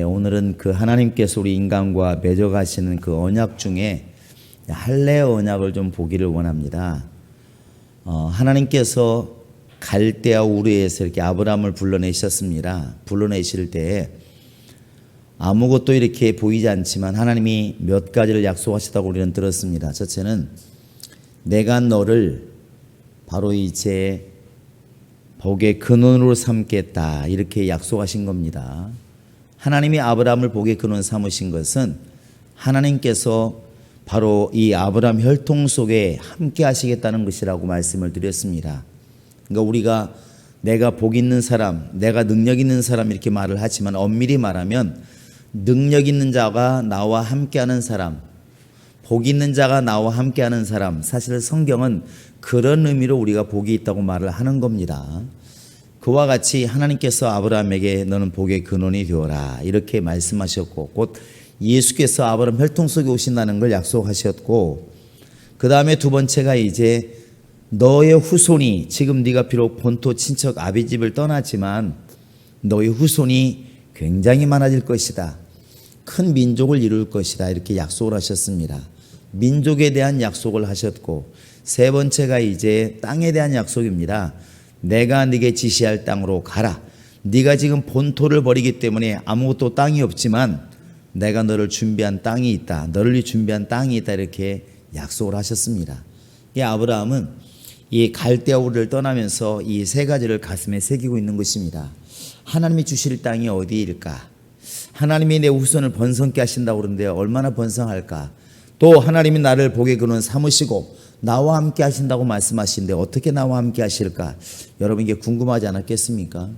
오늘은 그 하나님께서 우리 인간과 맺어가시는 그 언약 중에 할례 언약을 좀 보기를 원합니다. 하나님께서 갈대아 우르에서 이렇게 아브라함을 불러내셨습니다. 불러내실 때에 아무것도 이렇게 보이지 않지만 하나님이 몇 가지를 약속하셨다고 우리는 들었습니다. 첫째는 내가 너를 바로 이제 복의 근원으로 삼겠다, 이렇게 약속하신 겁니다. 하나님이 아브라함을 복의 근원 삼으신 것은 하나님께서 바로 이 아브라함 혈통 속에 함께 하시겠다는 것이라고 말씀을 드렸습니다. 그러니까 우리가 내가 복 있는 사람, 내가 능력 있는 사람 이렇게 말을 하지만 엄밀히 말하면 능력 있는 자가 나와 함께하는 사람, 복 있는 자가 나와 함께하는 사람, 사실 성경은 그런 의미로 우리가 복이 있다고 말을 하는 겁니다. 그와 같이 하나님께서 아브라함에게 너는 복의 근원이 되어라, 이렇게 말씀하셨고, 곧 예수께서 아브라함 혈통 속에 오신다는 걸 약속하셨고, 그 다음에 두 번째가 이제 너의 후손이, 지금 네가 비록 본토 친척 아비 집을 떠나지만 너의 후손이 굉장히 많아질 것이다, 큰 민족을 이룰 것이다, 이렇게 약속을 하셨습니다. 민족에 대한 약속을 하셨고, 세 번째가 이제 땅에 대한 약속입니다. 내가 네게 지시할 땅으로 가라. 네가 지금 본토를 버리기 때문에 아무것도 땅이 없지만 내가 너를 준비한 땅이 있다, 너를 위해 준비한 땅이 있다, 이렇게 약속을 하셨습니다. 이 아브라함은 이 갈대아 우르를 떠나면서 이 세 가지를 가슴에 새기고 있는 것입니다. 하나님이 주실 땅이 어디일까? 하나님이 내 후손을 번성케 하신다고 그러는데 얼마나 번성할까? 또 하나님이 나를 복의 근원 삼으시고 나와 함께 하신다고 말씀하시는데 어떻게 나와 함께 하실까? 여러분, 이게 궁금하지 않았겠습니까?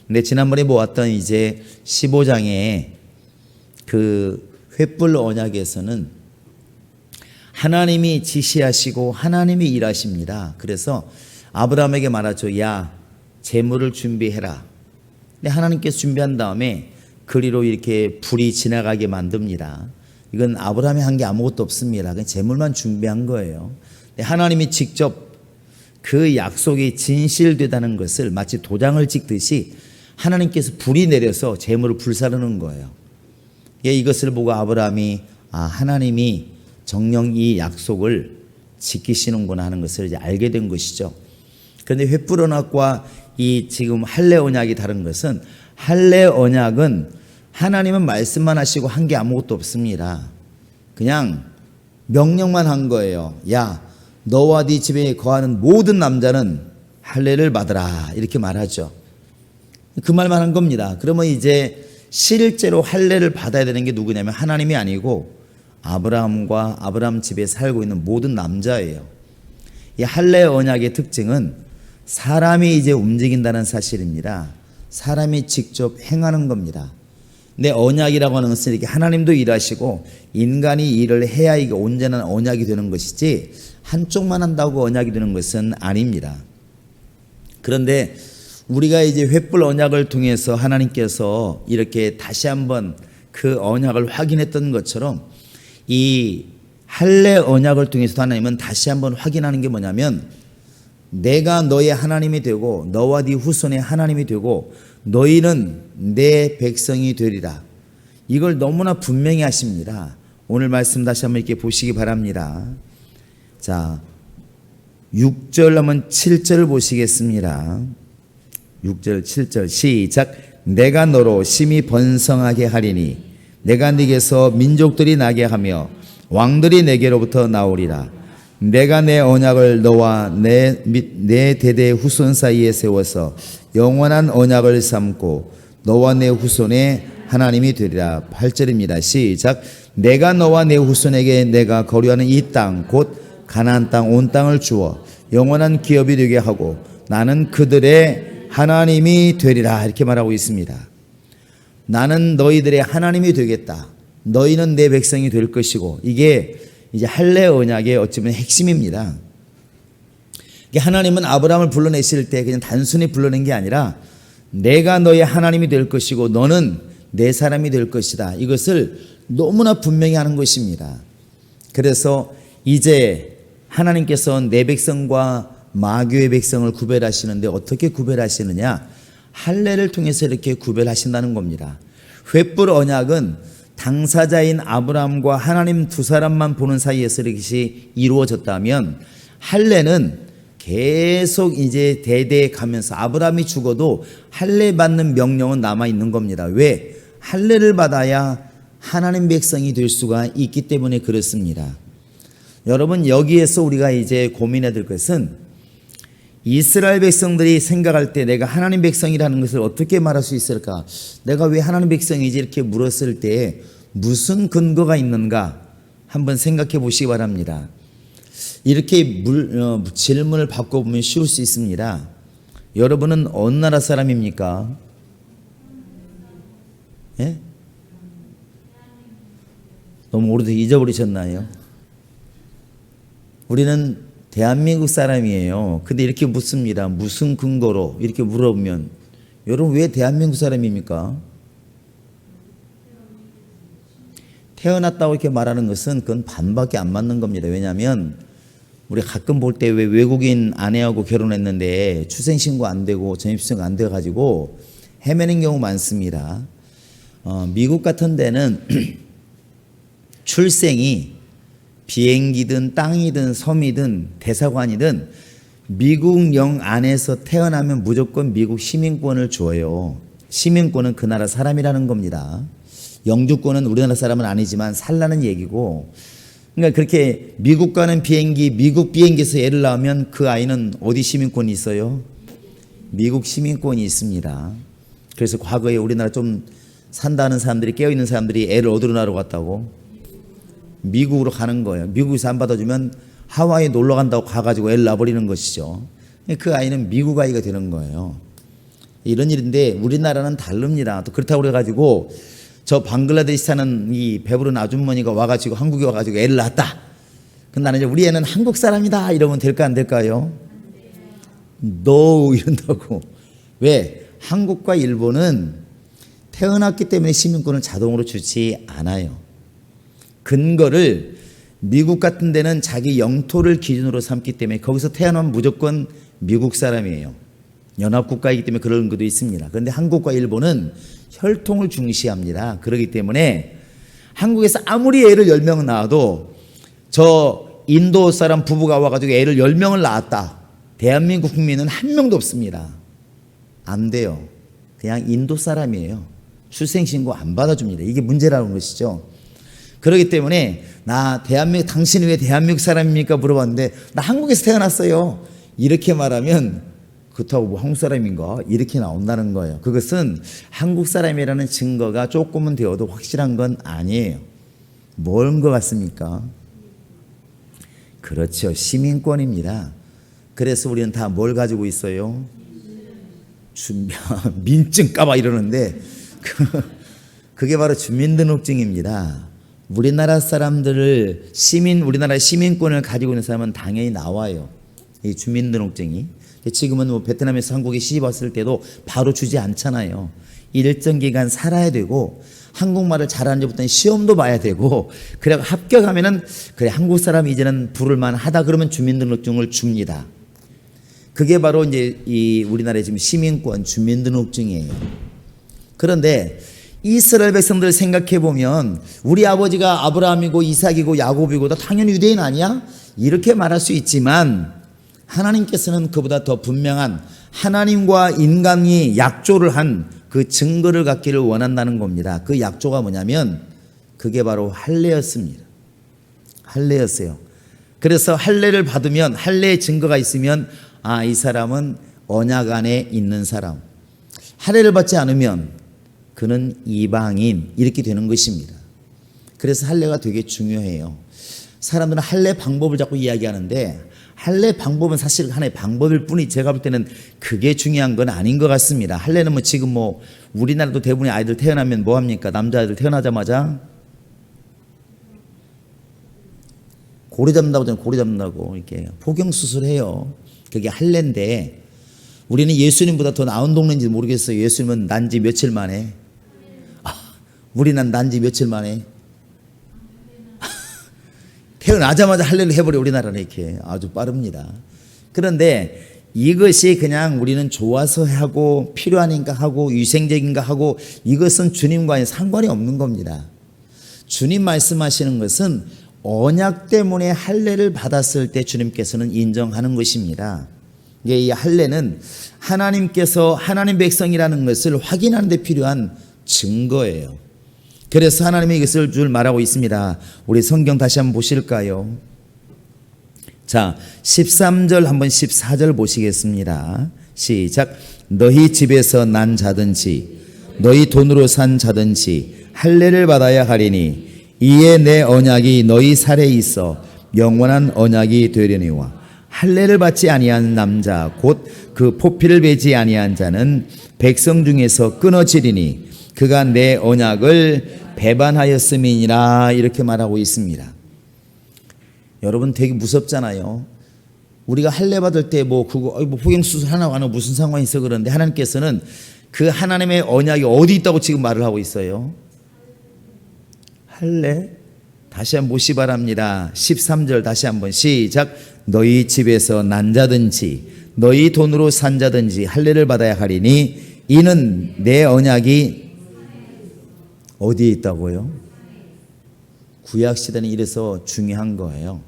근데 지난번에 보았던 이제 15장에 그 횃불 언약에서는 하나님이 지시하시고 하나님이 일하십니다. 그래서 아브라함에게 말하죠. 야, 재물을 준비해라. 근데 하나님께서 준비한 다음에 그리로 이렇게 불이 지나가게 만듭니다. 이건 아브라함이 한 게 아무것도 없습니다. 그냥 재물만 준비한 거예요. 하나님이 직접 그 약속이 진실되다는 것을 마치 도장을 찍듯이 하나님께서 불이 내려서 재물을 불사르는 거예요. 이것을 보고 아브라함이 하나님이 정녕 이 약속을 지키시는구나 하는 것을 이제 알게 된 것이죠. 그런데 횃불 언약과 이 지금 할례 언약이 다른 것은, 할례 언약은 하나님은 말씀만 하시고 한 게 아무것도 없습니다. 그냥 명령만 한 거예요. 야, 너와 네 집에 거하는 모든 남자는 할례를 받으라, 이렇게 말하죠. 그 말만 한 겁니다. 그러면 이제 실제로 할례를 받아야 되는 게 누구냐면 하나님이 아니고 아브라함과 아브라함 집에 살고 있는 모든 남자예요. 이 할례 언약의 특징은 사람이 이제 움직인다는 사실입니다. 사람이 직접 행하는 겁니다. 근데 언약이라고 하는 것은 이렇게 하나님도 일하시고 인간이 일을 해야 이게 온전한 언약이 되는 것이지, 한쪽만 한다고 언약이 되는 것은 아닙니다. 그런데 우리가 이제 횃불 언약을 통해서 하나님께서 이렇게 다시 한번 그 언약을 확인했던 것처럼 이 할례 언약을 통해서 하나님은 다시 한번 확인하는 게 뭐냐면, 내가 너의 하나님이 되고 너와 네 후손의 하나님이 되고 너희는 내 백성이 되리라. 이걸 너무나 분명히 하십니다. 오늘 말씀 다시 한번 이렇게 보시기 바랍니다. 자, 6절 하면 7절을 보시겠습니다. 6절 7절 시작. 내가 너로 심히 번성하게 하리니 내가 네게서 민족들이 나게 하며 왕들이 내게로부터 나오리라. 내가 내 언약을 너와 내 대대 후손 사이에 세워서 영원한 언약을 삼고 너와 내 후손의 하나님이 되리라. 8절입니다. 시작. 내가 너와 내 후손에게 내가 거류하는 이 땅 곧 가나안 땅 온 땅을 주어 영원한 기업이 되게 하고 나는 그들의 하나님이 되리라. 이렇게 말하고 있습니다. 나는 너희들의 하나님이 되겠다. 너희는 내 백성이 될 것이고, 이게 이제 할례 언약의 어쩌면 핵심입니다. 하나님은 아브라함을 불러내실 때 그냥 단순히 불러낸 게 아니라 내가 너의 하나님이 될 것이고 너는 내 사람이 될 것이다, 이것을 너무나 분명히 하는 것입니다. 그래서 이제 하나님께서 내 백성과 마귀의 백성을 구별하시는데 어떻게 구별하시느냐? 할례를 통해서 이렇게 구별하신다는 겁니다. 횃불 언약은 당사자인 아브라함과 하나님 두 사람만 보는 사이에서 이것이 이루어졌다면, 할례는 계속 이제 대대에 가면서 아브라함이 죽어도 할례 받는 명령은 남아 있는 겁니다. 왜? 할례를 받아야 하나님 백성이 될 수가 있기 때문에 그렇습니다. 여러분, 여기에서 우리가 이제 고민해야 될 것은, 이스라엘 백성들이 생각할 때 내가 하나님 백성이라는 것을 어떻게 말할 수 있을까? 내가 왜 하나님 백성이지? 이렇게 물었을 때 무슨 근거가 있는가? 한번 생각해 보시기 바랍니다. 이렇게 질문을 바꿔보면 쉬울 수 있습니다. 여러분은 어느 나라 사람입니까? 예? 너무 오래돼서 잊어버리셨나요? 우리는 대한민국 사람이에요. 근데 이렇게 묻습니다. 무슨 근거로? 이렇게 물어보면, 여러분 왜 대한민국 사람입니까? 태어났다고 이렇게 말하는 것은 그건 반밖에 안 맞는 겁니다. 왜냐하면 우리 가끔 볼 때 왜 외국인 아내하고 결혼했는데 출생신고 안 되고 전입신고 안 돼가지고 헤매는 경우 많습니다. 미국 같은 데는 출생이 비행기든 땅이든 섬이든 대사관이든 미국령 안에서 태어나면 무조건 미국 시민권을 줘요. 시민권은 그 나라 사람이라는 겁니다. 영주권은 우리나라 사람은 아니지만 살라는 얘기고, 그러니까 그렇게 미국 가는 비행기, 미국 비행기에서 애를 낳으면 그 아이는 어디 시민권이 있어요? 미국 시민권이 있습니다. 그래서 과거에 우리나라 좀 산다는 사람들이, 깨어있는 사람들이 애를 어디로 낳으러 갔다고? 미국으로 가는 거예요. 미국에서 안 받아주면 하와이 놀러 간다고 가가지고 애를 낳아버리는 것이죠. 그 아이는 미국 아이가 되는 거예요. 이런 일인데 우리나라는 다릅니다. 또 그렇다고 그래가지고 저 방글라데시 사는 이 배부른 아주머니가 와가지고 한국에 와가지고 애를 낳았다. 근데 나는 이제 우리 애는 한국 사람이다 이러면 될까 안 될까요? No 이런다고. 왜? 한국과 일본은 태어났기 때문에 시민권을 자동으로 주지 않아요. 근거를 미국 같은 데는 자기 영토를 기준으로 삼기 때문에 거기서 태어나면 무조건 미국 사람이에요. 연합국가이기 때문에 그런 것도 있습니다. 그런데 한국과 일본은 혈통을 중시합니다. 그렇기 때문에 한국에서 아무리 애를 10명 낳아도 저 인도 사람 부부가 와가지고 애를 10명을 낳았다. 대한민국 국민은 한 명도 없습니다. 안 돼요. 그냥 인도 사람이에요. 출생신고 안 받아줍니다. 이게 문제라는 것이죠. 그렇기 때문에 당신이 왜 대한민국 사람입니까? 물어봤는데 나 한국에서 태어났어요. 이렇게 말하면 그렇다고 뭐 한국 사람인가? 이렇게 나온다는 거예요. 그것은 한국 사람이라는 증거가 조금은 되어도 확실한 건 아니에요. 뭔 것 같습니까? 그렇죠. 시민권입니다. 그래서 우리는 다 뭘 가지고 있어요? 민증 까봐 이러는데 그게 바로 주민등록증입니다. 우리나라 사람들을 우리나라 시민권을 가지고 있는 사람은 당연히 나와요. 이 주민등록증이. 지금은 뭐 베트남에서 한국에 시집 왔을 때도 바로 주지 않잖아요. 일정 기간 살아야 되고 한국말을 잘하는지부터는 시험도 봐야 되고, 그래 합격하면은 그래 한국 사람 이제는 부를 만하다 그러면 주민등록증을 줍니다. 그게 바로 이제 이 우리나라의 지금 시민권 주민등록증이에요. 그런데 이스라엘 백성들 생각해 보면 우리 아버지가 아브라함이고 이삭이고 야곱이고 다 당연히 유대인 아니야? 이렇게 말할 수 있지만 하나님께서는 그보다 더 분명한 하나님과 인간이 약조를 한 그 증거를 갖기를 원한다는 겁니다. 그 약조가 뭐냐면 그게 바로 할례였습니다. 할례였어요. 그래서 할례를 받으면, 할례의 증거가 있으면 이 사람은 언약 안에 있는 사람. 할례를 받지 않으면 그는 이방인, 이렇게 되는 것입니다. 그래서 할례가 되게 중요해요. 사람들은 할례 방법을 자꾸 이야기하는데 할례 방법은 사실 하나의 방법일 뿐이 제가 볼 때는 그게 중요한 건 아닌 것 같습니다. 할례는 뭐 지금 뭐 우리나라도 대부분의 아이들 태어나면 뭐 합니까? 남자아이들 태어나자마자 고리 잡는다고 하잖아요. 고리 잡는다고 이렇게 포경수술해요. 그게 할례인데 우리는 예수님보다 더 나은 동네인지 모르겠어요. 예수님은 난 지 며칠 만에, 우리는 난 지 며칠 만에 태어나자마자 할례를 해버려. 우리나라는 이렇게 아주 빠릅니다. 그런데 이것이 그냥 우리는 좋아서 하고 필요하니까 하고 위생적인가 하고 이것은 주님과는 상관이 없는 겁니다. 주님 말씀하시는 것은 언약 때문에 할례를 받았을 때 주님께서는 인정하는 것입니다. 이 할례는 하나님께서 하나님 백성이라는 것을 확인하는 데 필요한 증거예요. 그래서 하나님이 이것을 줄 말하고 있습니다. 우리 성경 다시 한번 보실까요? 자, 13절 한번 14절 보시겠습니다. 시작. 너희 집에서 난 자든지 너희 돈으로 산 자든지 할례를 받아야 하리니 이에 내 언약이 너희 살에 있어 영원한 언약이 되려니와 할례를 받지 아니한 남자 곧 그 포피를 베지 아니한 자는 백성 중에서 끊어지리니 그가 내 언약을 배반하였음이니라 이렇게 말하고 있습니다. 여러분 되게 무섭잖아요. 우리가 할례 받을 때 뭐 포경수술 하나 하나 무슨 상관이 있어 그러는데 하나님께서는 그 하나님의 언약이 어디 있다고 지금 말을 하고 있어요. 할례 다시 한번 보시 바랍니다. 13절 다시 한번 시작. 너희 집에서 난 자든지 너희 돈으로 산 자든지 할례를 받아야 하리니 이는 내 언약이 어디에 있다고요? 구약 시대는 이래서 중요한 거예요.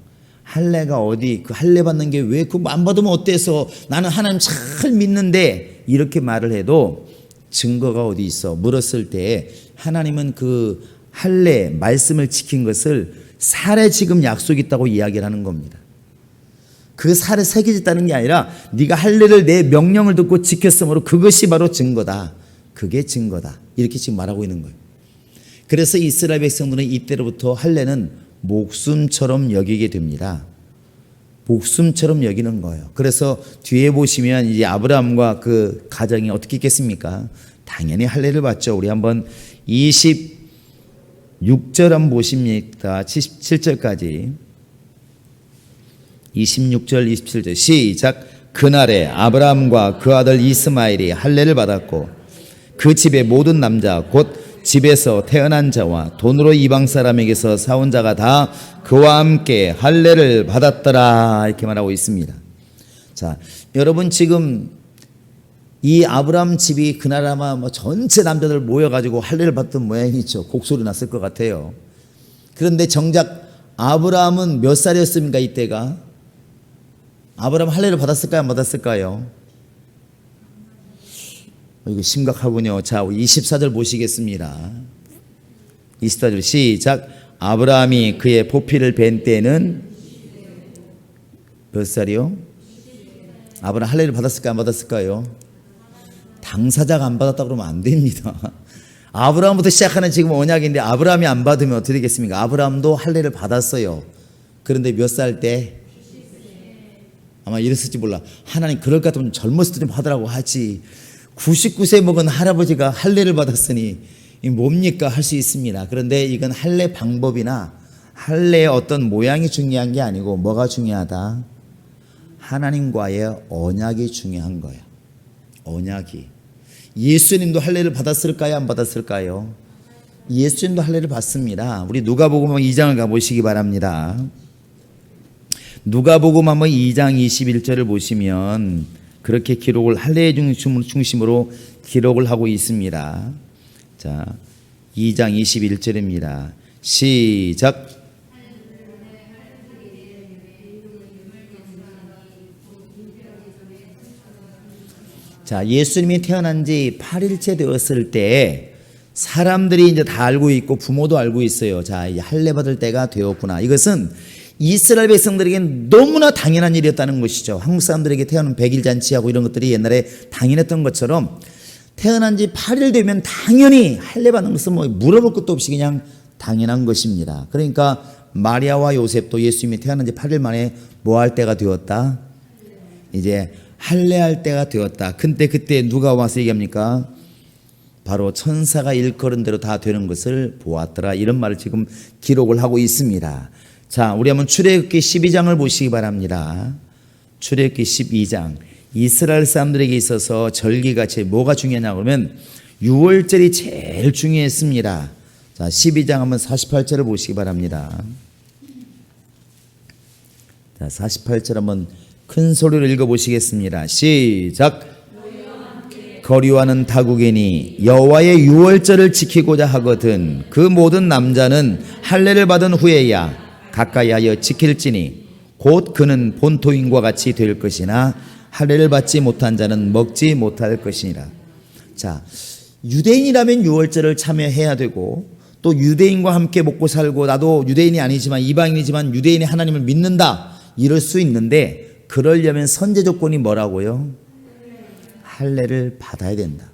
할례가 어디 그 할례 받는 게 왜 그거 안 받으면 어때서 나는 하나님 잘 믿는데 이렇게 말을 해도 증거가 어디 있어? 물었을 때 하나님은 그 할례 말씀을 지킨 것을 살에 지금 약속이 있다고 이야기를 하는 겁니다. 그 살에 새겨졌다는 게 아니라 네가 할례를 내 명령을 듣고 지켰으므로 그것이 바로 증거다. 그게 증거다. 이렇게 지금 말하고 있는 거예요. 그래서 이스라엘 백성들은 이때로부터 할례는 목숨처럼 여기게 됩니다. 목숨처럼 여기는 거예요. 그래서 뒤에 보시면 이제 아브라함과 그 가정이 어떻게 있겠습니까? 당연히 할례를 받죠. 우리 한번 26절 한번 보십니다. 77절까지 26절 27절 시작. 그날에 아브라함과 그 아들 이스마엘이 할례를 받았고 그 집의 모든 남자 곧 집에서 태어난 자와 돈으로 이방 사람에게서 사온 자가 다 그와 함께 할례를 받았더라 이렇게 말하고 있습니다. 자, 여러분 지금 이 아브라함 집이 그날 아마 뭐 전체 남자들 모여가지고 할례를 받던 모양이죠. 곡소리 났을 것 같아요. 그런데 정작 아브라함은 몇 살이었습니까? 이때가 아브라함 할례를 받았을까요? 안 받았을까요? 이거 심각하군요. 자, 24절 보시겠습니다. 24절 시작. 아브라함이 그의 포피를 벤 때는 몇 살이요? 아브라함 할례를 받았을까요? 안 받았을까요? 당사자가 안 받았다 그러면 안 됩니다. 아브라함부터 시작하는 지금 언약인데 아브라함이 안 받으면 어떻게 되겠습니까? 아브라함도 할례를 받았어요. 그런데 몇 살 때? 아마 이랬을지 몰라. 하나님 그럴 것 같으면 젊었을 때 좀 하더라고 하지. 99세 먹은 할아버지가 할례를 받았으니 뭡니까 할 수 있습니다. 그런데 이건 할례 방법이나 할례의 어떤 모양이 중요한 게 아니고 뭐가 중요하다? 하나님과의 언약이 중요한 거예요. 언약이. 예수님도 할례를 받았을까요? 안 받았을까요? 예수님도 할례를 받습니다. 우리 누가복음 2장을 가보시기 바랍니다. 누가복음 한번 2장 21절을 보시면 그렇게 기록을 할례의 중심으로 기록을 하고 있습니다. 자, 2장 21절입니다. 시작. 자, 예수님이 태어난 지 8일째 되었을 때 사람들이 이제 다 알고 있고 부모도 알고 있어요. 자, 이제 할례 받을 때가 되었구나. 이것은 이스라엘 백성들에겐 너무나 당연한 일이었다는 것이죠. 한국 사람들에게 태어난 100일 잔치하고 이런 것들이 옛날에 당연했던 것처럼 태어난 지 8일 되면 당연히 할례 받는 것은 뭐 물어볼 것도 없이 그냥 당연한 것입니다. 그러니까 마리아와 요셉도 예수님이 태어난 지 8일 만에 뭐 할 때가 되었다? 이제 할례할 때가 되었다. 근데 그때 누가 와서 얘기합니까? 바로 천사가 일컬은 대로 다 되는 것을 보았더라. 이런 말을 지금 기록을 하고 있습니다. 자, 우리 한번 출애굽기 12장을 보시기 바랍니다. 출애굽기 12장. 이스라엘 사람들에게 있어서 절기가 뭐가 중요하냐 그러면 6월절이 제일 중요했습니다. 자, 12장 한번 48절을 보시기 바랍니다. 자, 48절 한번 큰 소리로 읽어보시겠습니다. 시작. 거류하는 타국인이 여호와의 유월절을 지키고자 하거든 그 모든 남자는 할례를 받은 후에야 가까이하여 지킬지니 곧 그는 본토인과 같이 될 것이나 할례를 받지 못한 자는 먹지 못할 것이니라. 자, 유대인이라면 유월절을 참여해야 되고 또 유대인과 함께 먹고 살고 나도 유대인이 아니지만 이방인이지만 유대인의 하나님을 믿는다 이럴 수 있는데 그러려면 선제 조건이 뭐라고요? 할례를 받아야 된다.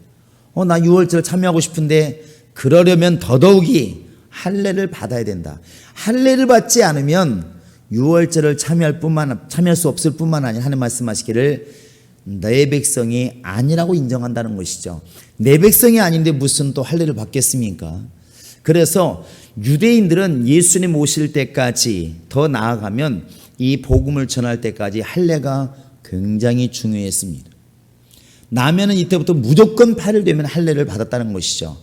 나 유월절 참여하고 싶은데 그러려면 더더욱이 할례를 받아야 된다. 할례를 받지 않으면 유월절을 참여할 수 없을 뿐만 아니라 하나님 말씀하시기를 내 백성이 아니라고 인정한다는 것이죠. 내 백성이 아닌데 무슨 또 할례를 받겠습니까? 그래서 유대인들은 예수님 오실 때까지 더 나아가면 이 복음을 전할 때까지 할례가 굉장히 중요했습니다. 나면은 이때부터 무조건 8일 되면 할례를 받았다는 것이죠.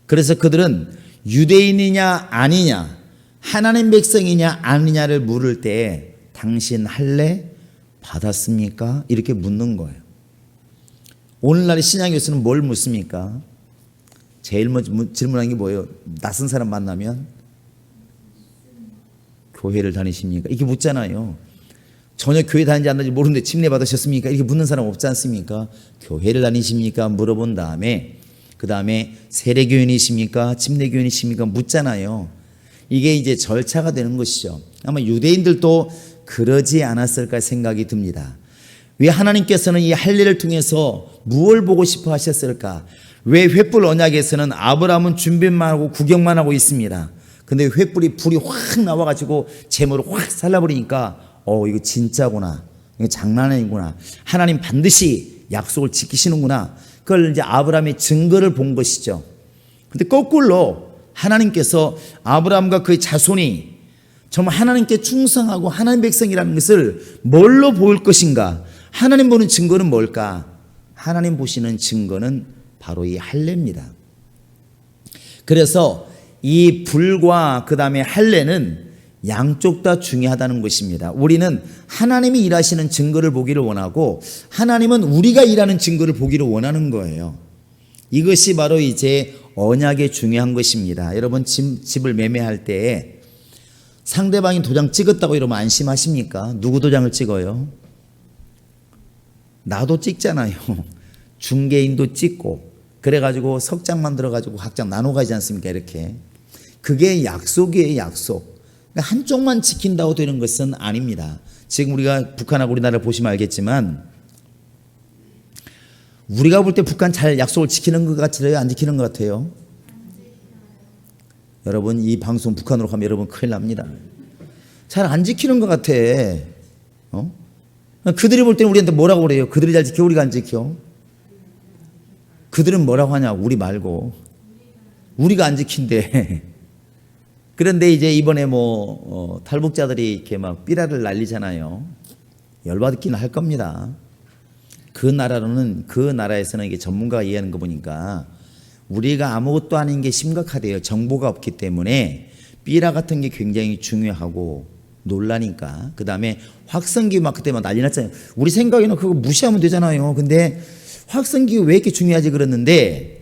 그래서 그들은 유대인이냐 아니냐 하나님 백성이냐 아니냐를 물을 때 당신 할례 받았습니까? 이렇게 묻는 거예요. 오늘날의 신약 교수는 뭘 묻습니까? 제일 먼저 질문하는 게 뭐예요? 낯선 사람 만나면 교회를 다니십니까? 이렇게 묻잖아요. 전혀 교회 다니지 않는지 모르는데 침례 받으셨습니까? 이렇게 묻는 사람 없지 않습니까? 교회를 다니십니까? 물어본 다음에 그 다음에 세례교인이십니까? 침례교인이십니까? 묻잖아요. 이게 이제 절차가 되는 것이죠. 아마 유대인들도 그러지 않았을까 생각이 듭니다. 왜 하나님께서는 이 할례를 통해서 무엇을 보고 싶어 하셨을까? 왜 횃불 언약에서는 아브라함은 준비만 하고 구경만 하고 있습니다. 근데 횃불이 불이 확 나와가지고 제물을 확 살라버리니까 이거 진짜구나. 이거 장난 아니구나. 하나님 반드시 약속을 지키시는구나. 그걸 이제 아브라함의 증거를 본 것이죠. 근데 거꾸로 하나님께서 아브라함과 그의 자손이 정말 하나님께 충성하고 하나님 백성이라는 것을 뭘로 보일 것인가? 하나님 보는 증거는 뭘까? 하나님 보시는 증거는 바로 이 할례입니다. 그래서 이 불과 그 다음에 할례는 양쪽 다 중요하다는 것입니다. 우리는 하나님이 일하시는 증거를 보기를 원하고 하나님은 우리가 일하는 증거를 보기를 원하는 거예요. 이것이 바로 이제 언약의 중요한 것입니다. 여러분 집을 매매할 때 상대방이 도장 찍었다고 이러면 안심하십니까? 누구 도장을 찍어요? 나도 찍잖아요. 중개인도 찍고 그래가지고 석장 만들어가지고 각장 나눠 가지 않습니까? 이렇게. 그게 약속이에요, 약속. 그러니까 한쪽만 지킨다고 되는 것은 아닙니다. 지금 우리가 북한하고 우리나라를 보시면 알겠지만 우리가 볼 때 북한 잘 약속을 지키는 것 같아요? 안 지키는 것 같아요? 여러분 이 방송 북한으로 가면 여러분 큰일 납니다. 잘 안 지키는 것 같아. 그들이 볼 때는 우리한테 뭐라고 그래요? 그들이 잘 지켜 우리가 안 지켜? 그들은 뭐라고 하냐? 우리 말고 우리가 안 지킨대. 그런데 이제 이번에 탈북자들이 이렇게 막 삐라를 날리잖아요. 열받기는 할 겁니다. 그 나라에서는 이게 전문가가 이해하는 거 보니까 우리가 아무것도 아닌 게 심각하대요. 정보가 없기 때문에 삐라 같은 게 굉장히 중요하고 놀라니까. 그 다음에 확성기후 막 그때 막 난리 났잖아요. 우리 생각에는 그거 무시하면 되잖아요. 근데 확성기후 왜 이렇게 중요하지 그랬는데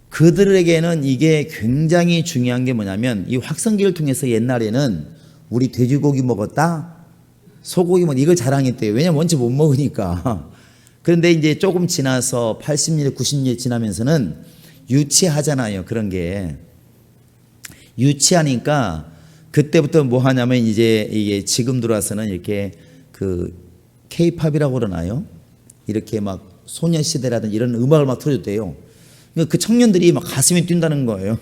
그들에게는 이게 굉장히 중요한 게 뭐냐면 이 확성기를 통해서 옛날에는 우리 돼지고기 먹었다 소고기 먹었다 이걸 자랑했대요. 왜냐면 원체 못 먹으니까. 그런데 이제 조금 지나서 80년 90년 지나면서는 유치하잖아요. 그런 게 유치하니까 그때부터 뭐 하냐면 이제 이게 지금 들어와서는 이렇게 그 K-팝이라고 그러나요? 이렇게 막 소녀시대라든 이런 음악을 막 틀어줬대요. 그 청년들이 막 가슴이 뛴다는 거예요.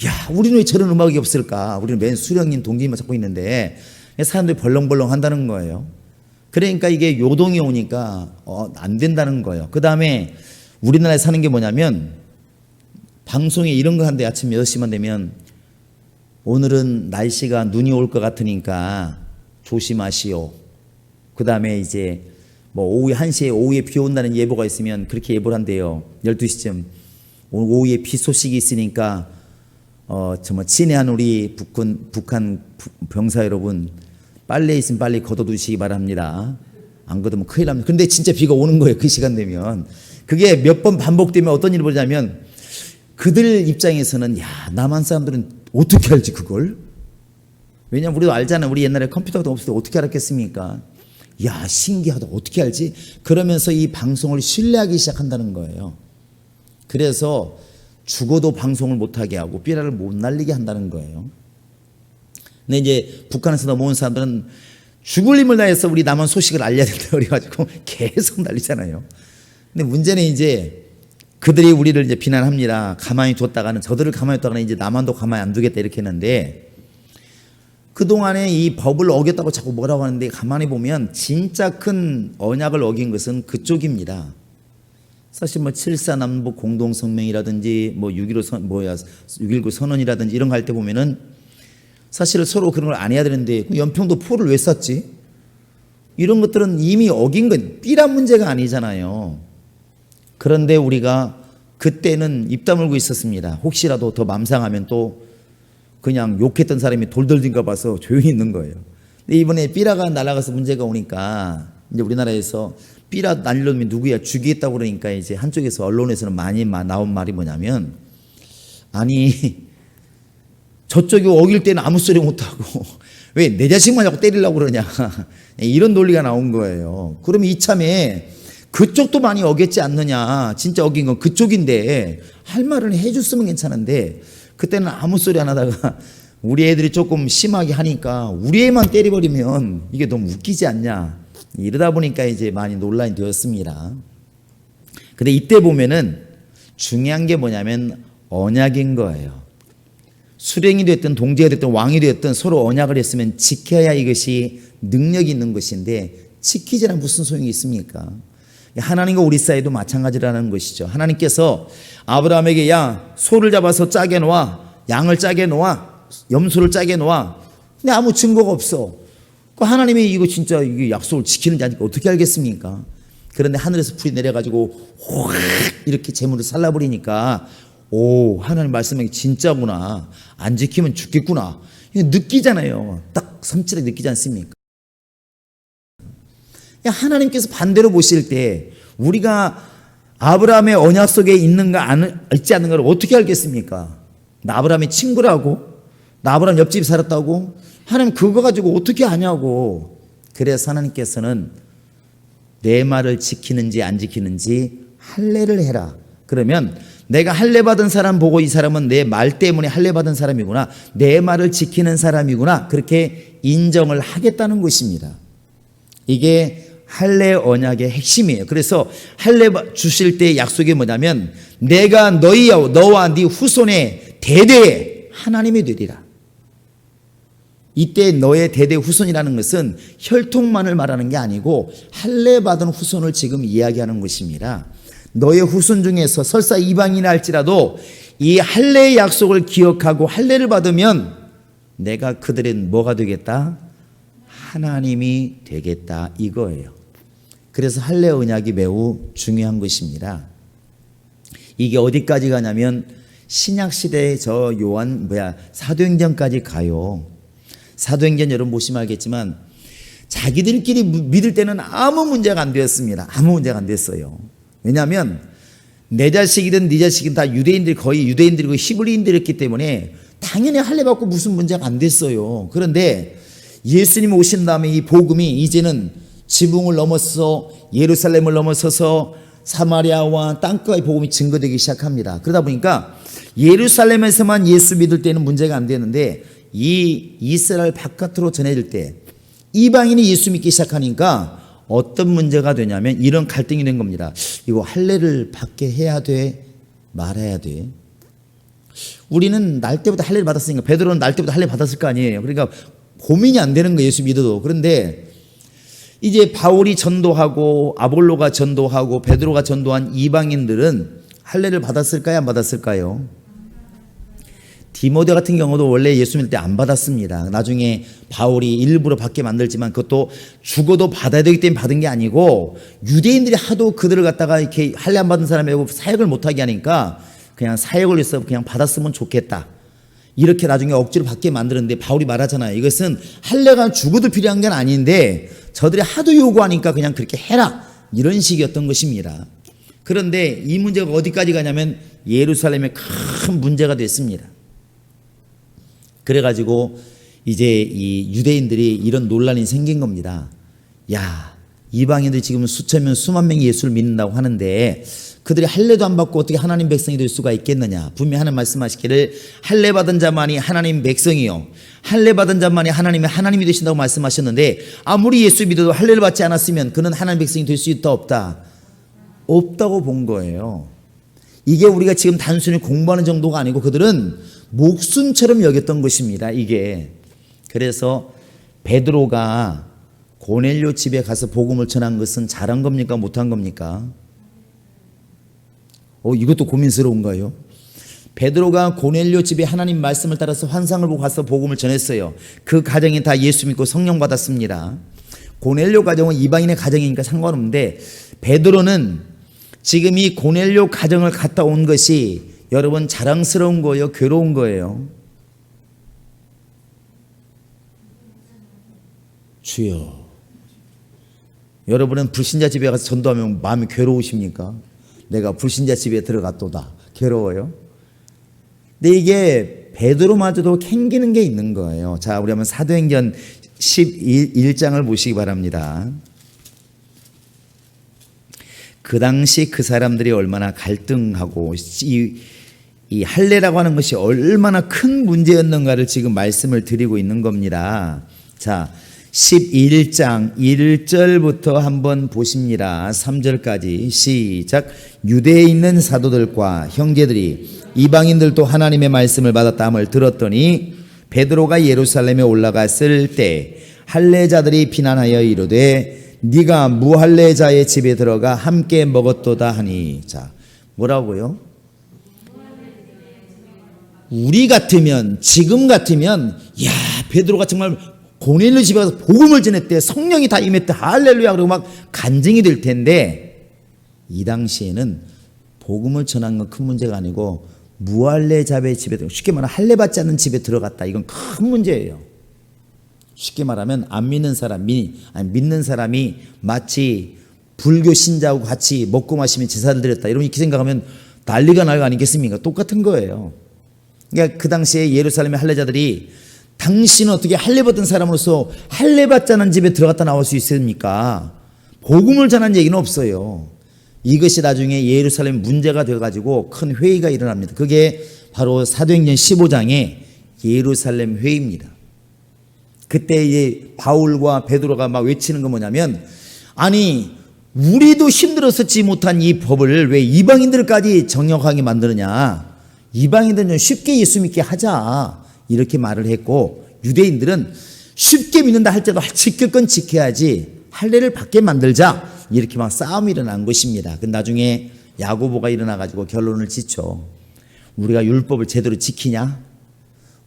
야, 우리는 왜 저런 음악이 없을까? 우리는 맨 수령님 동기만 찾고 있는데 사람들이 벌렁벌렁 한다는 거예요. 그러니까 이게 요동이 오니까 안 된다는 거예요. 그 다음에 우리나라에 사는 게 뭐냐면 방송에 이런 거 한대. 아침 6시만 되면 오늘은 날씨가 눈이 올 것 같으니까 조심하시오. 그 다음에 이제 오후 1시에 오후에 비 온다는 예보가 있으면 그렇게 예보를 한대요. 12시쯤 오후에 비 소식이 있으니까 정말 친애한 우리 북한 병사 여러분 빨래 있으면 빨리 걷어두시기 바랍니다. 안 걷으면 큰일 납니다. 근데 진짜 비가 오는 거예요. 그 시간 되면. 그게 몇 번 반복되면 어떤 일이 벌어지냐면 그들 입장에서는 야, 남한 사람들은 어떻게 알지 그걸? 왜냐면 우리도 알잖아요. 우리 옛날에 컴퓨터도 없을 때 어떻게 알았겠습니까? 야, 신기하다. 어떻게 알지? 그러면서 이 방송을 신뢰하기 시작한다는 거예요. 그래서 죽어도 방송을 못하게 하고 삐라를 못 날리게 한다는 거예요. 근데 이제 북한에서 넘어온 사람들은 죽을 힘을 다해서 우리 남한 소식을 알려야 된다 그래가지고 계속 날리잖아요. 근데 문제는 이제 그들이 우리를 이제 비난합니다. 가만히 뒀다가는 저들을 가만히 뒀다가는 이제 남한도 가만히 안 두겠다 이렇게 했는데 그동안에 이 법을 어겼다고 자꾸 뭐라고 하는데 가만히 보면 진짜 큰 언약을 어긴 것은 그쪽입니다. 사실 뭐 7.4 남북 공동성명이라든지 뭐 6.19 선언이라든지 이런 거 할 때 보면은 사실 서로 그런 걸 안 해야 되는데 연평도 포를 왜 쐈지? 이런 것들은 이미 어긴 건 삐란 문제가 아니잖아요. 그런데 우리가 그때는 입 다물고 있었습니다. 혹시라도 더 맘상하면 또 그냥 욕했던 사람이 돌돌딘가 봐서 조용히 있는 거예요. 근데 이번에 삐라가 날아가서 문제가 오니까 이제 우리나라에서 삐라 날린 놈이 누구야 죽이겠다고 그러니까 이제 한쪽에서 언론에서는 많이 나온 말이 뭐냐면 아니 저쪽이 어길 때는 아무 소리 못하고 왜 내 자식만 자꾸 때리려고 그러냐 이런 논리가 나온 거예요. 그러면 이참에 그쪽도 많이 어겼지 않느냐. 진짜 어긴 건 그쪽인데 할 말은 해줬으면 괜찮은데 그때는 아무 소리 안 하다가 우리 애들이 조금 심하게 하니까 우리 애만 때려버리면 이게 너무 웃기지 않냐. 이러다 보니까 이제 많이 논란이 되었습니다. 근데 이때 보면은 중요한 게 뭐냐면 언약인 거예요. 수령이 됐든 동지가 됐든 왕이 됐든 서로 언약을 했으면 지켜야 이것이 능력이 있는 것인데 지키지 않으면 무슨 소용이 있습니까? 하나님과 우리 사이도 마찬가지라는 것이죠. 하나님께서 아브라함에게 야 소를 잡아서 짜게 놓아 양을 짜게 놓아 염소를 짜게 놓아 근데 아무 증거가 없어. 하나님이 이거 진짜 이게 약속을 지키는지 아닌지 어떻게 알겠습니까? 그런데 하늘에서 불이 내려가지고 확 이렇게 재물을 살라버리니까 오 하나님 말씀이 진짜구나. 안 지키면 죽겠구나. 이거 느끼잖아요. 딱 섬찟하게 느끼지 않습니까? 하나님께서 반대로 보실 때 우리가 아브라함의 언약 속에 있지 않는가를 어떻게 알겠습니까? 나 아브라함의 친구라고? 나 아브라함 옆집에 살았다고? 하나님 그거 가지고 어떻게 아냐고. 그래서 하나님께서는 내 말을 지키는지 안 지키는지 할례를 해라. 그러면 내가 할례 받은 사람 보고 이 사람은 내 말 때문에 할례 받은 사람이구나. 내 말을 지키는 사람이구나. 그렇게 인정을 하겠다는 것입니다. 이게 할례 언약의 핵심이에요. 그래서 할례 주실 때 약속이 뭐냐면 내가 너와 네 후손의 대대에 하나님이 되리라. 이때 너의 대대 후손이라는 것은 혈통만을 말하는 게 아니고 할례 받은 후손을 지금 이야기하는 것입니다. 너의 후손 중에서 설사 이방인이 할지라도 이 할례의 약속을 기억하고 할례를 받으면 내가 그들의 뭐가 되겠다? 하나님이 되겠다 이거예요. 그래서 할례 언약이 매우 중요한 것입니다. 이게 어디까지 가냐면 신약 시대에 사도행전까지 가요. 사도행전 여러분 보시면 알겠지만 자기들끼리 믿을 때는 아무 문제가 안 되었습니다. 아무 문제가 안 됐어요. 왜냐하면 내 자식이든 네 자식이든 다 거의 유대인들이고 히브리인들이었기 때문에 당연히 할례 받고 무슨 문제가 안 됐어요. 그런데 예수님 오신 다음에 이 복음이 이제는 지붕을 넘어서 예루살렘을 넘어서서 사마리아와 땅끝의 복음이 증거되기 시작합니다. 그러다 보니까 예루살렘에서만 예수 믿을 때는 문제가 안 되는데 이 이스라엘 바깥으로 전해질 때 이방인이 예수 믿기 시작하니까 어떤 문제가 되냐면 이런 갈등이 된 겁니다. 이거 할례를 받게 해야 돼? 말아야 돼? 우리는 날 때부터 할례를 받았으니까 베드로는 날 때부터 할례 받았을 거 아니에요. 그러니까 고민이 안 되는 거예요. 예수 믿어도. 그런데 이제 바울이 전도하고 아볼로가 전도하고 베드로가 전도한 이방인들은 할례를 받았을까요? 안 받았을까요? 디모데 같은 경우도 원래 예수 믿을 때 안 받았습니다. 나중에 바울이 일부러 받게 만들지만 그것도 죽어도 받아야 되기 때문에 받은 게 아니고 유대인들이 하도 그들을 갖다가 이렇게 할례 안 받은 사람이고 사역을 못하게 하니까 그냥 사역을 해서 그냥 받았으면 좋겠다. 이렇게 나중에 억지로 받게 만드는데 바울이 말하잖아요. 이것은 할례가 죽어도 필요한 건 아닌데 저들이 하도 요구하니까 그냥 그렇게 해라, 이런 식이었던 것입니다. 그런데 이 문제가 어디까지 가냐면 예루살렘에 큰 문제가 됐습니다. 그래가지고 이제 이 유대인들이 이런 논란이 생긴 겁니다. 야, 이방인들이 지금 수천 명, 수만 명이 예수를 믿는다고 하는데 그들이 할례도 안 받고 어떻게 하나님 백성이 될 수가 있겠느냐. 분명히 하나님 말씀하시기를 할례 받은 자만이 하나님 백성이요, 할례 받은 자만이 하나님이 되신다고 말씀하셨는데, 아무리 예수 믿어도 할례를 받지 않았으면 그는 하나님 백성이 될 수 있다 없다? 없다고 본 거예요. 이게 우리가 지금 단순히 공부하는 정도가 아니고 그들은 목숨처럼 여겼던 것입니다. 이게. 그래서 베드로가 고넬료 집에 가서 복음을 전한 것은 잘한 겁니까, 못한 겁니까? 이것도 고민스러운가요? 베드로가 고넬료 집에 하나님 말씀을 따라서 환상을 보고 가서 복음을 전했어요. 그 가정이 다 예수 믿고 성령 받았습니다. 고넬료 가정은 이방인의 가정이니까 상관없는데, 베드로는 지금 이 고넬료 가정을 갔다 온 것이 여러분 자랑스러운 거예요, 괴로운 거예요? 주여, 여러분은 불신자 집에 가서 전도하면 마음이 괴로우십니까? 내가 불신자 집에 들어갔도다. 괴로워요? 근데 이게 베드로마저도 캥기는 게 있는 거예요. 자, 우리 한번 사도행전 11장을 보시기 바랍니다. 그 당시 그 사람들이 얼마나 갈등하고 이 할례라고 하는 것이 얼마나 큰 문제였는가를 지금 말씀을 드리고 있는 겁니다. 자, 11장 1절부터 한번 보십니다. 3절까지 시작. 유대에 있는 사도들과 형제들이 이방인들도 하나님의 말씀을 받았다함을 들었더니 베드로가 예루살렘에 올라갔을 때 할례자들이 비난하여 이르되 네가 무할례자의 집에 들어가 함께 먹었도다 하니. 자, 뭐라고요? 우리 같으면, 지금 같으면, 야, 베드로가 정말 고넬료 집에 가서 복음을 전했대, 성령이 다 임했대, 할렐루야, 그러고 막 간증이 될 텐데, 이 당시에는 복음을 전한 건 큰 문제가 아니고 무할례자의 집에 들어가, 쉽게 말하면 할례 받지 않는 집에 들어갔다, 이건 큰 문제예요. 쉽게 말하면 안 믿는 사람이, 아니 믿는 사람이 마치 불교 신자하고 같이 먹고 마시면 제사를 드렸다, 이렇게 생각하면 난리가 날 거 아니겠습니까? 똑같은 거예요. 그러니까 그 당시에 예루살렘의 할례자들이 당신은 어떻게 할례 받은 사람으로서 할례 받지 않은 집에 들어갔다 나올 수 있습니까? 복음을 전한 얘기는 없어요. 이것이 나중에 예루살렘 문제가 되어가지고 큰 회의가 일어납니다. 그게 바로 사도행전 15장의 예루살렘 회의입니다. 그때 이제 바울과 베드로가 막 외치는 건 뭐냐면, 아니 우리도 힘들어서 지 못한 이 법을 왜 이방인들까지 정역하게 만드느냐, 이방인들은 좀 쉽게 예수 믿게 하자, 이렇게 말을 했고, 유대인들은 쉽게 믿는다 할지라도 지킬 건 지켜야지 할례를 받게 만들자, 이렇게 막 싸움이 일어난 것입니다. 그 나중에 야고보가 일어나가지고 결론을 짓죠. 우리가 율법을 제대로 지키냐?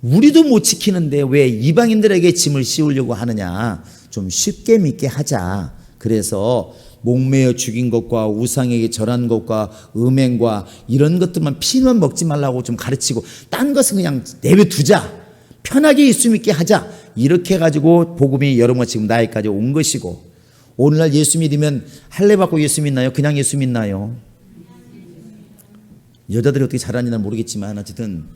우리도 못 지키는데 왜 이방인들에게 짐을 씌우려고 하느냐? 좀 쉽게 믿게 하자. 그래서 목매어 죽인 것과 우상에게 절한 것과 음행과 이런 것들만 피만 먹지 말라고 좀 가르치고, 딴 것은 그냥 내버려두자, 편하게 예수 믿게 하자, 이렇게 해가지고 복음이 여러분 지금 나이까지 온 것이고, 오늘날 예수 믿으면 할례 받고 예수 믿나요? 그냥 예수 믿나요? 여자들이 어떻게 잘하는지는 모르겠지만 어쨌든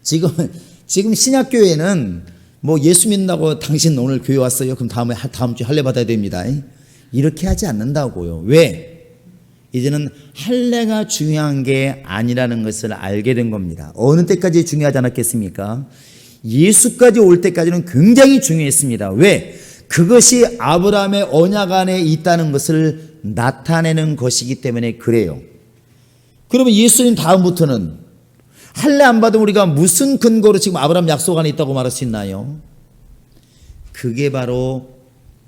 지금 신약교회는 뭐 예수 믿는다고 당신 오늘 교회 왔어요? 그럼 다음 주에 할례 받아야 됩니다. 이렇게 하지 않는다고요. 왜? 이제는 할례가 중요한 게 아니라는 것을 알게 된 겁니다. 어느 때까지 중요하지 않았겠습니까? 예수까지 올 때까지는 굉장히 중요했습니다. 왜? 그것이 아브라함의 언약 안에 있다는 것을 나타내는 것이기 때문에 그래요. 그러면 예수님 다음부터는 할례 안 받으면 우리가 무슨 근거로 지금 아브라함 약속 안에 있다고 말할 수 있나요? 그게 바로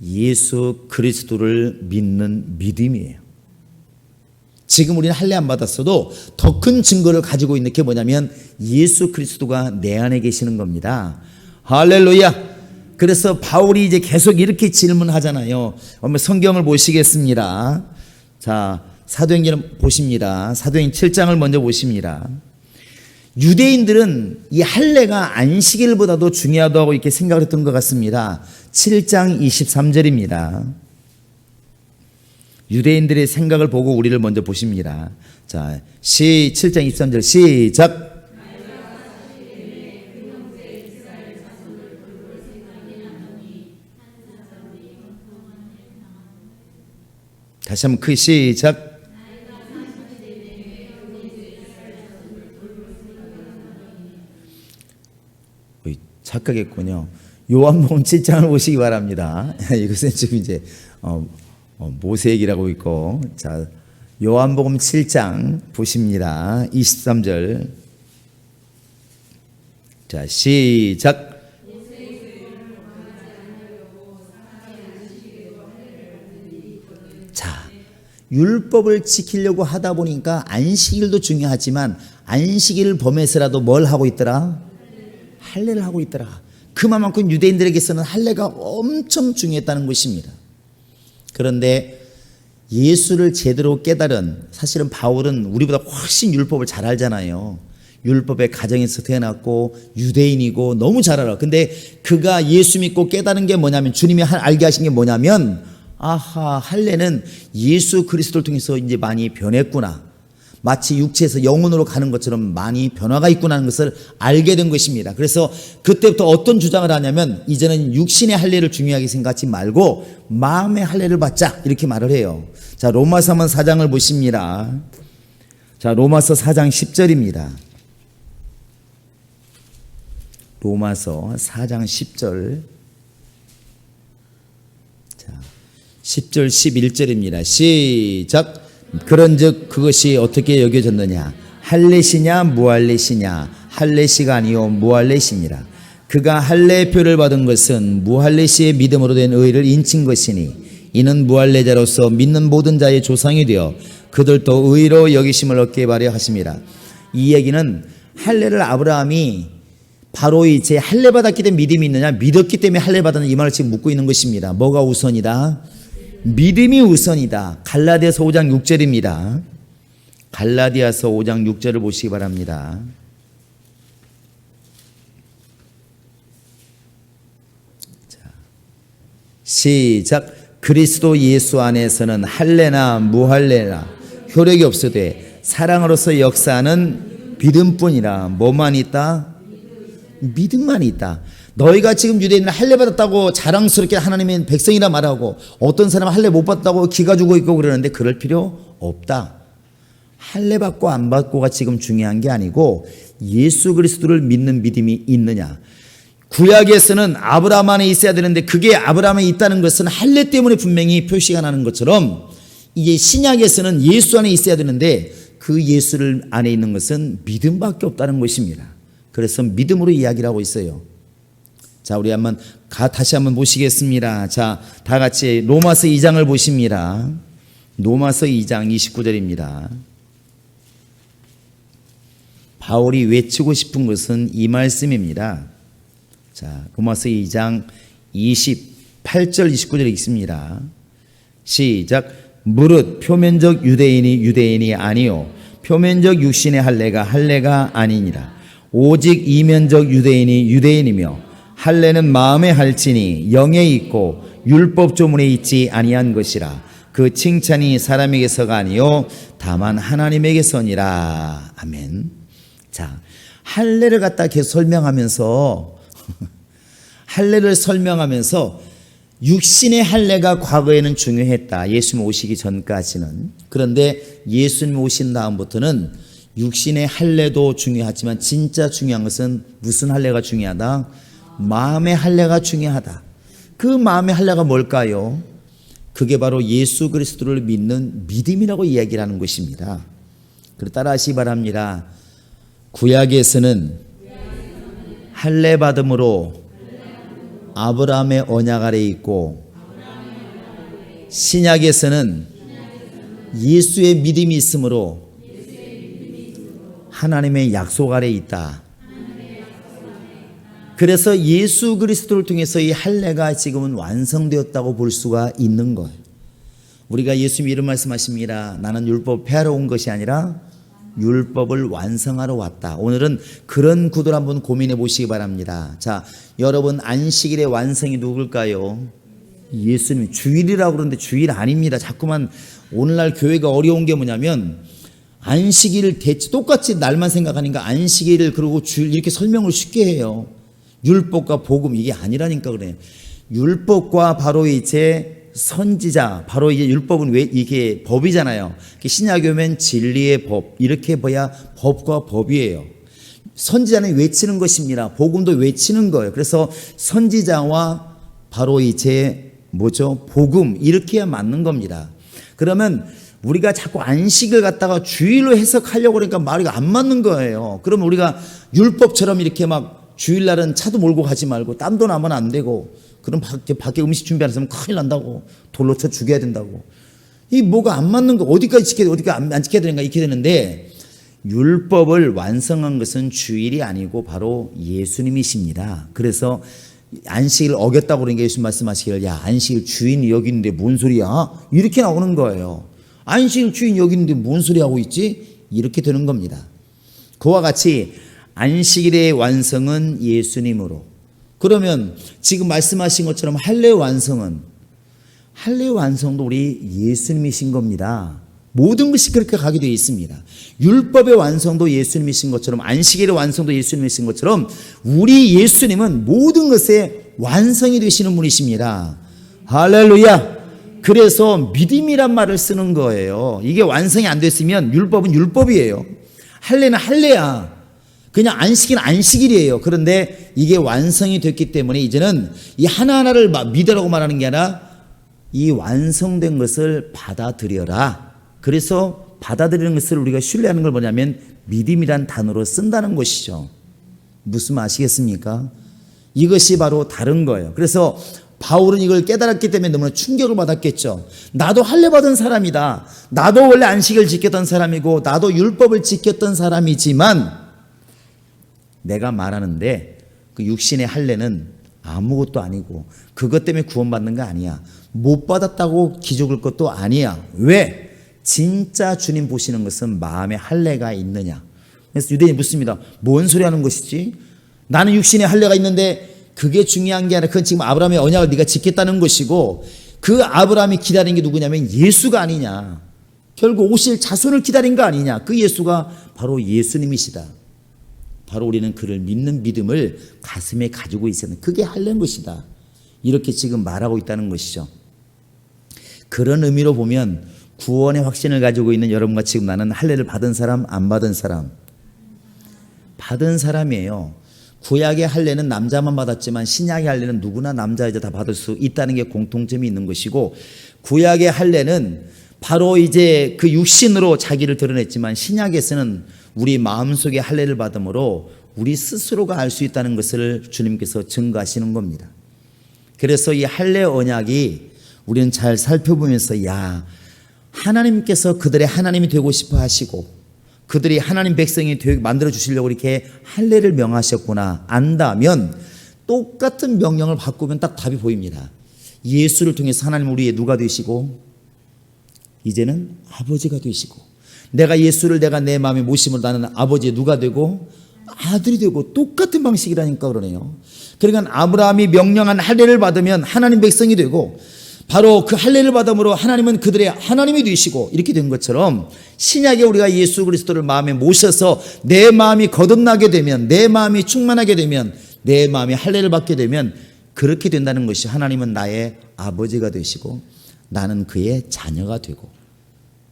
예수 그리스도를 믿는 믿음이에요. 지금 우리는 할례 안 받았어도 더 큰 증거를 가지고 있는 게 뭐냐면 예수 그리스도가 내 안에 계시는 겁니다. 할렐루야. 그래서 바울이 이제 계속 이렇게 질문하잖아요. 성경을 보시겠습니다. 자, 사도행전 보십니다. 사도행전 7장을 먼저 보십니다. 유대인들은 이 할례가 안식일보다도 중요하다고 이렇게 생각을 했던 것 같습니다. 7장 23절입니다. 유대인들의 생각을 보고 우리를 먼저 보십니다. 자, 7장 23절 시작. 다시 한번 크게 시작. 착각했군요. 요한복음 7장을 보시기 바랍니다. 이것은 지금 이제 모세액이라고 있고, 자, 요한복음 7장 보십니다. 23절. 자, 시작. 자, 율법을 지키려고 하다 보니까 안식일도 중요하지만 안식일을 범해서라도 뭘 하고 있더라? 할례를 하고 있더라. 그만큼 유대인들에게서는 할례가 엄청 중요했다는 것입니다. 그런데 예수를 제대로 깨달은, 사실은 바울은 우리보다 훨씬 율법을 잘 알잖아요. 율법의 가정에서 태어났고 유대인이고 너무 잘 알아. 근데 그가 예수 믿고 깨달은 게 뭐냐면, 주님이 알게 하신 게 뭐냐면, 아하, 할례는 예수 그리스도를 통해서 이제 많이 변했구나. 마치 육체에서 영혼으로 가는 것처럼 많이 변화가 있구나 하는 것을 알게 된 것입니다. 그래서 그때부터 어떤 주장을 하냐면, 이제는 육신의 할례를 중요하게 생각하지 말고 마음의 할례를 받자, 이렇게 말을 해요. 자, 로마서 4장을 보십니다. 자, 로마서 4장 10절입니다. 로마서 4장 10절. 자, 10절 11절입니다. 시작. 그런즉 그것이 어떻게 여겨졌느냐? 할례시냐 무할례시냐? 할례시가 아니요 무할례시니라. 그가 할례표를 받은 것은 무할례시의 믿음으로 된 의를 인친 것이니, 이는 무할례자로서 믿는 모든 자의 조상이 되어 그들도 의로 여기심을 얻게 바려 하심이라. 이 얘기는 할례를 아브라함이 바로 이제 할례 받았기 때문에 믿음이 있느냐, 믿었기 때문에 할례 받았느냐, 이 말을 지금 묻고 있는 것입니다. 뭐가 우선이다? 믿음이 우선이다. 갈라디아서 5장 6절입니다. 갈라디아서 5장 6절을 보시기 바랍니다. 자, 시작. 그리스도 예수 안에서는 할례나 무할례나 효력이 없으되 사랑으로서 역사하는 믿음뿐이라. 뭐만 있다? 믿음만 있다. 너희가 지금 유대인은 할례 받았다고 자랑스럽게 하나님의 백성이라 말하고, 어떤 사람은 할례 못 받았다고 기가 죽어 있고 그러는데, 그럴 필요 없다. 할례 받고 안 받고가 지금 중요한 게 아니고 예수 그리스도를 믿는 믿음이 있느냐. 구약에서는 아브라함 안에 있어야 되는데 그게 아브라함에 있다는 것은 할례 때문에 분명히 표시가 나는 것처럼, 이제 신약에서는 예수 안에 있어야 되는데 그 예수를 안에 있는 것은 믿음밖에 없다는 것입니다. 그래서 믿음으로 이야기를 하고 있어요. 자, 우리 다시 한번 보시겠습니다. 자, 다 같이 로마서 2장을 보십니다. 로마서 2장 29절입니다. 바울이 외치고 싶은 것은 이 말씀입니다. 자, 로마서 2장 28절 29절 읽습니다. 시작. 무릇 표면적 유대인이 아니요 표면적 육신의 할례가 아니니라. 오직 이면적 유대인이며 할례는 마음에 할지니 영에 있고 율법 조문에 있지 아니한 것이라. 그 칭찬이 사람에게서가 아니요 다만 하나님에게서니라. 아멘. 자, 할례를 갖다 계속 설명하면서 할례를 설명하면서 육신의 할례가 과거에는 중요했다. 예수님 오시기 전까지는. 그런데 예수님 오신 다음부터는 육신의 할례도 중요하지만 진짜 중요한 것은 무슨 할례가 중요하다? 마음의 할례가 중요하다. 그 마음의 할례가 뭘까요? 그게 바로 예수 그리스도를 믿는 믿음이라고 이야기를 하는 것입니다. 그리고 따라하시기 바랍니다. 구약에서는 할례 받음으로 아브라함의 언약 아래에 있고, 신약에서는 예수의 믿음이 있으므로 하나님의 약속 아래에 있다. 그래서 예수 그리스도를 통해서 이 할례가 지금은 완성되었다고 볼 수가 있는 거예요. 우리가 예수님 이런 말씀하십니다. 나는 율법 폐하러 온 것이 아니라 율법을 완성하러 왔다. 오늘은 그런 구도를 한번 고민해 보시기 바랍니다. 자, 여러분 안식일의 완성이 누굴까요? 예수님. 주일이라고 그러는데 주일 아닙니다. 자꾸만 오늘날 교회가 어려운 게 뭐냐면 안식일을 똑같이 날만 생각하니까 안식일을 그러고 주일 이렇게 설명을 쉽게 해요. 율법과 복음 이게 아니라니까 그래요. 율법과 바로 이제 선지자, 바로 이제 율법은 왜 이게 법이잖아요. 신약에 오면 진리의 법, 이렇게 봐야 법과 법이에요. 선지자는 외치는 것입니다. 복음도 외치는 거예요. 그래서 선지자와 바로 이제 뭐죠? 복음, 이렇게 해야 맞는 겁니다. 그러면 우리가 자꾸 안식을 갖다가 주일로 해석하려고 그러니까 말이 안 맞는 거예요. 그러면 우리가 율법처럼 이렇게 막 주일날은 차도 몰고 가지 말고 땀도 나면 안 되고, 그럼 밖에 음식 준비하는 사람 큰일 난다고, 돌로 쳐 죽여야 된다고. 이 뭐가 안 맞는 거, 어디까지 지켜야 돼, 어디까지 안 지켜야 되는가, 이렇게 되는데, 율법을 완성한 것은 주일이 아니고 바로 예수님이십니다. 그래서 안식일 어겼다고 그러니까 예수님 말씀하시기를, 야, 안식일 주인이 여기 있는데 뭔 소리야? 이렇게 나오는 거예요. 안식일 주인 여기 있는데 뭔 소리 하고 있지? 이렇게 되는 겁니다. 그와 같이 안식일의 완성은 예수님으로. 그러면 지금 말씀하신 것처럼 할례 완성도 우리 예수님이신 겁니다. 모든 것이 그렇게 가게 되어 있습니다. 율법의 완성도 예수님이신 것처럼 안식일의 완성도 예수님이신 것처럼 우리 예수님은 모든 것의 완성이 되시는 분이십니다. 할렐루야. 그래서 믿음이란 말을 쓰는 거예요. 이게 완성이 안 됐으면 율법은 율법이에요. 할례는 할례야. 그냥 안식일은 안식일이에요. 그런데 이게 완성이 됐기 때문에 이제는 이 하나하나를 믿으라고 말하는 게 아니라 이 완성된 것을 받아들여라. 그래서 받아들이는 것을 우리가 신뢰하는 걸 뭐냐면 믿음이란 단어로 쓴다는 것이죠. 무슨 말 아시겠습니까? 이것이 바로 다른 거예요. 그래서 바울은 이걸 깨달았기 때문에 너무나 충격을 받았겠죠. 나도 할례 받은 사람이다. 나도 원래 안식을 지켰던 사람이고 나도 율법을 지켰던 사람이지만 내가 말하는데 그 육신의 할례는 아무것도 아니고 그것 때문에 구원받는 거 아니야. 못 받았다고 기죽을 것도 아니야. 왜? 진짜 주님 보시는 것은 마음에 할례가 있느냐. 그래서 유대인이 묻습니다. 뭔 소리 하는 것이지? 나는 육신의 할례가 있는데 그게 중요한 게 아니라 그건 지금 아브라함의 언약을 네가 지켰다는 것이고 그 아브라함이 기다린 게 누구냐면 예수가 아니냐. 결국 오실 자손을 기다린 거 아니냐. 그 예수가 바로 예수님이시다. 바로 우리는 그를 믿는 믿음을 가슴에 가지고 있어야 하는, 그게 할례인 것이다. 이렇게 지금 말하고 있다는 것이죠. 그런 의미로 보면 구원의 확신을 가지고 있는 여러분과 지금 나는 할례를 받은 사람, 안 받은 사람? 받은 사람이에요. 구약의 할례는 남자만 받았지만 신약의 할례는 누구나 남자 여자 다 받을 수 있다는 게 공통점이 있는 것이고, 구약의 할례는 바로 이제 그 육신으로 자기를 드러냈지만 신약에서는 우리 마음속에 할례를 받음으로 우리 스스로가 알 수 있다는 것을 주님께서 증거하시는 겁니다. 그래서 이 할례 언약이 우리는 잘 살펴보면서, 야, 하나님께서 그들의 하나님이 되고 싶어 하시고 그들이 하나님 백성이 만들어 주시려고 이렇게 할례를 명하셨구나 안다면 똑같은 명령을 바꾸면 딱 답이 보입니다. 예수를 통해서 하나님 우리의 누가 되시고 이제는 아버지가 되시고, 내가 예수를 내가 내 마음에 모심으로 나는 아버지의 누가 되고 아들이 되고, 똑같은 방식이라니까 그러네요. 그러니까 아브라함이 명령한 할례를 받으면 하나님 백성이 되고, 바로 그 할례를 받음으로 하나님은 그들의 하나님이 되시고, 이렇게 된 것처럼 신약에 우리가 예수 그리스도를 마음에 모셔서 내 마음이 거듭나게 되면, 내 마음이 충만하게 되면, 내 마음이 할례를 받게 되면 그렇게 된다는 것이, 하나님은 나의 아버지가 되시고 나는 그의 자녀가 되고.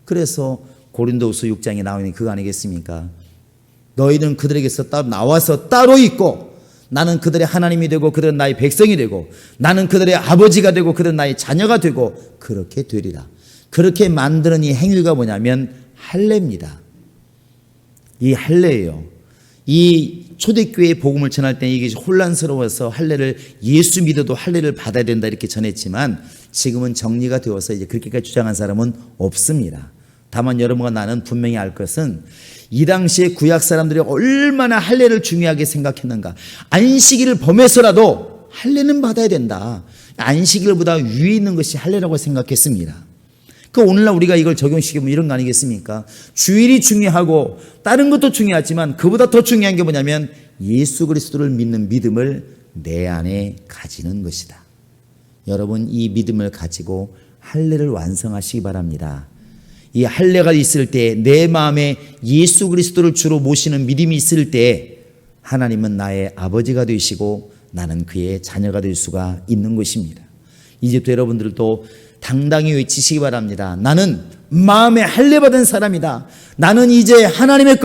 그래서 고린도후서 6장에 나오는 그거 아니겠습니까? 너희는 그들에게서 따로 나와서 따로 있고 나는 그들의 하나님이 되고 그들은 나의 백성이 되고 나는 그들의 아버지가 되고 그들은 나의 자녀가 되고 그렇게 되리라. 그렇게 만드는 이 행위가 뭐냐면 할례입니다. 이 할례예요. 이 초대교회의 복음을 전할 때 이게 혼란스러워서 할례를, 예수 믿어도 할례를 받아야 된다 이렇게 전했지만 지금은 정리가 되어서 이제 그렇게까지 주장한 사람은 없습니다. 다만 여러분과 나는 분명히 알 것은 이 당시에 구약 사람들이 얼마나 할례를 중요하게 생각했는가. 안식일을 범해서라도 할례는 받아야 된다. 안식일보다 위에 있는 것이 할례라고 생각했습니다. 그 오늘날 우리가 이걸 적용시키면 이런 거 아니겠습니까? 주일이 중요하고 다른 것도 중요하지만 그보다 더 중요한 게 뭐냐면 예수 그리스도를 믿는 믿음을 내 안에 가지는 것이다. 여러분, 이 믿음을 가지고 할례를 완성하시기 바랍니다. 이 할례가 있을 때, 내 마음에 예수 그리스도를 주로 모시는 믿음이 있을 때 하나님은 나의 아버지가 되시고 나는 그의 자녀가 될 수가 있는 것입니다. 이제부터 여러분들도 당당히 외치시기 바랍니다. 나는 마음에 할례 받은 사람이다. 나는 이제 하나님의